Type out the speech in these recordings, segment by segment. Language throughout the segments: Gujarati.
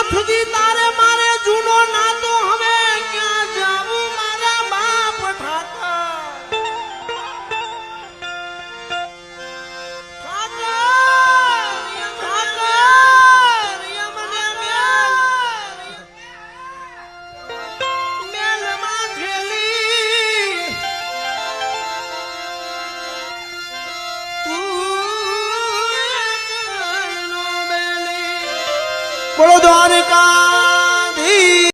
નાથજી તારે મારે જૂનો નાતો હવે ક્યાં જાવું મારા બાપ ઠાકર બોલો દ્વારકાધીશ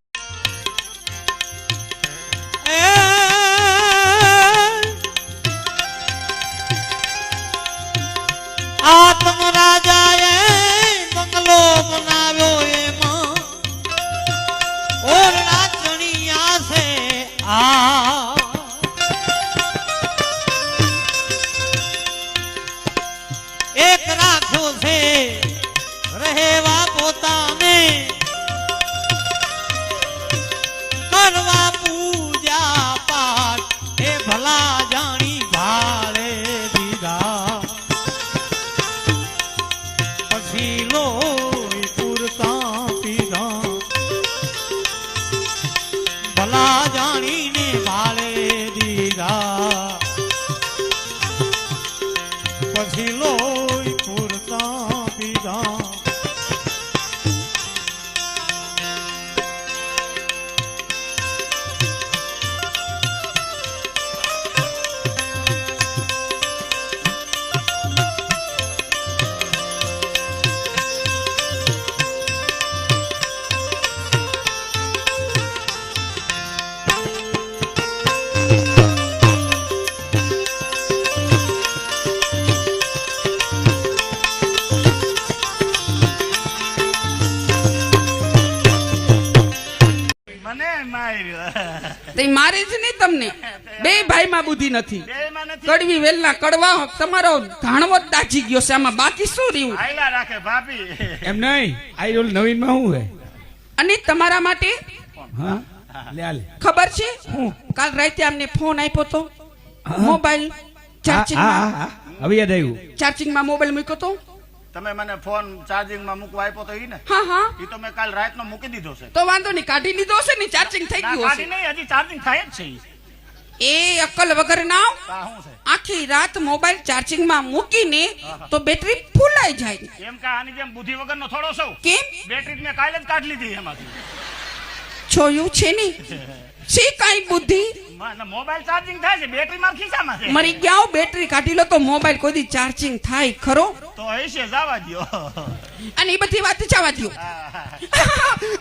આત્મ રાજાએ બંગલો બનાવ્યો એમાં ઓરડા ચણિયા છે આ એક રાખ્યો છે રહેવા પોતાને કરવા પૂજા પાઠ એ ભલા જાણી ભાળે દીધા પછી લોહી પૂરતા પીધા ભલા જાણીને ભાળે દીધા પછી લોહી પૂરતા પીધા મારે જ નહીં તમને બે ભાઈ માં બુદ્ધિ નથી કડવી વેલના કડવા તમારો ઘાણવો જ દાજી ગયો છે આમાં બાકી શું રહ્યું આયલા રાખે ભાભી એમ નહીં આ ઓલ નવીન માં શું હે અને તમારા માટે હા લે લે ખબર છે કાલ રાતે અમને ફોન આપ્યો તો મોબાઈલ ચાર્જિંગ માં હવે યાદ આવ્યું ચાર્જિંગ માં મોબાઈલ મૂક્યો તો તમે મને ફોન ચાર્જિંગ માં મૂકવા આપ્યો તો ઈ ને હા હા ઈ તો મેં કાલ રાત નો મૂકી દીધો છે તો વાંધો નહીં કાઢી લીધો હશે ને ચાર્જિંગ થઈ ગયું કાઢી હશે નહીં હજી ચાર્જિંગ થાય જ છે એ અક્કલ વગર ના તા શું છે આખી રાત મોબાઈલ ચાર્જિંગ માં મૂકીને તો બેટરી ફૂલાઈ જાય એમ કે આની જેમ બુદ્ધિ વગર નો થોડો સૌ કેમ બેટરી મેં કાલે જ કાઢી લીધી એમાંથી જોયું છે ને શી કઈ બુદ્ધિ મોબાઈલ ચાર્જિંગ થાય છે બેટરી માર ખિસ્સામાં છે મરી ગયા બેટરી કાઢી લો તો મોબાઈલ કોઈ દી ચાર્જિંગ થાય ખરો તો હશે જવા દ્યો અને એ બધી વાત જવા દો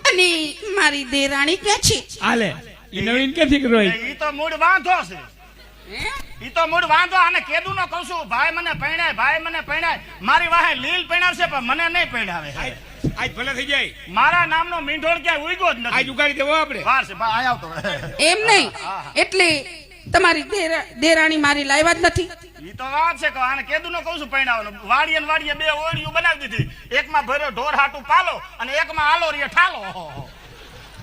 અને મારી દેરાણી ક્યાં છે આલે ઈ નવીન ક્યાંથી કરો ઈ તો મૂડ વાંધો છે ઈ તો મૂડ વાંધો આને કેદું નો કહું છું ભાઈ મને પૈણાય મારી વાહે લીલ પૈણાવશે પણ મને નહીં પૈણાવે આજ ભલે થઈ જાય મારા નામનો મીંઢોળ ક્યાંય ઉગ્યો જ નથી આજ ઉગાડી દેવો આપણે વાર છે ભાઈ આયા તો એમ નહીં એટલે તમારી દેરાણી મારી લાવ્યા જ નથી ઈ તો વાત છે કે આને કેદું નો કહું છું પૈણાવવાનું વાડીએ ને વાડીએ બે ઓળિયું બનાવી દીધી એકમાં ભર્યો ઢોર હાટું પાલો અને એકમાં આલો રીએ ઠાલો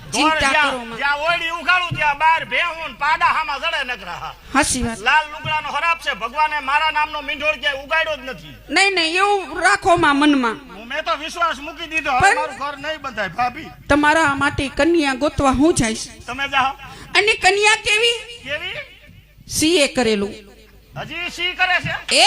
ચિંતા કરો માં. જ્યાં ઓળી ઉગાડું ત્યાં બાર ભેહું ને પાડા હામાં જડે નકરા હાસી વાત લાલ લુગડાનો ખરાબ છે ભગવાને મારા નામનો મીંઢોળ ક્યાંય ઉગાડ્યો જ નથી નહીં એવું રાખો માં મનમાં મેં તો વિશ્વાસ મૂકી દીધો હવે પણ- મારું ઘર નહીં બંધાય ભાભી તમારા માટે કન્યા ગોતવા હું જઈશ તમે જાઓ અને કન્યા કેવી કેવી સીએ કરેલું હજી સી કરે છે એ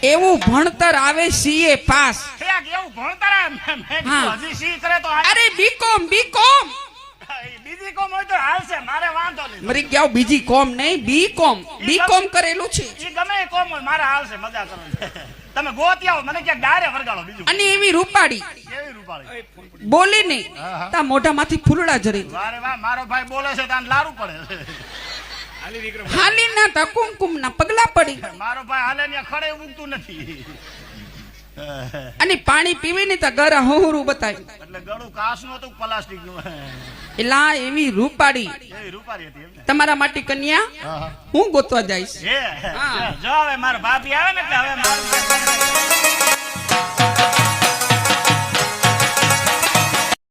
એવું ભણતર આવે સીએ પાસ ઠેક એવું ભણતર મેં કીધું, હા. હજી સી કરે તો હાલે. અરે બીકોમ બીજી કોમ હોય તો હાલશે મારે વાંધો નહીં મરી ગયા બીજી કોમ નહીં બીકોમ કરેલું છે ઈ ગમે એ કોમ હોય મારે હાલશે મજા કરો તમે ગોતી આવો મને ક્યાંક ડાયરે વરગાડો બીજું અને એવી રૂપાડી કેવી રૂપાળી બોલે નહીં તા મોઢામાંથી ફૂલડા જરે વારે વાહ મારો ભાઈ બોલે છે તાન લારું પડે હાલી ના તા કુમકુમ ના પગલા પડી મારો ભાઈ હાલે ને ખડે ઉગતું નથી અને પાણી પીવે ને તા ગરા હોહરું બતાવી એટલે ગળું કાચ નું હતું પ્લાસ્ટિક નું એલા એવી રૂપાડી એવી રૂપારી હતી એમને તમારા માટે કન્યા હું ગોતવા જઈશ હે હા. જો હવે મારા ભાભી આવે ને એટલે હવે મારું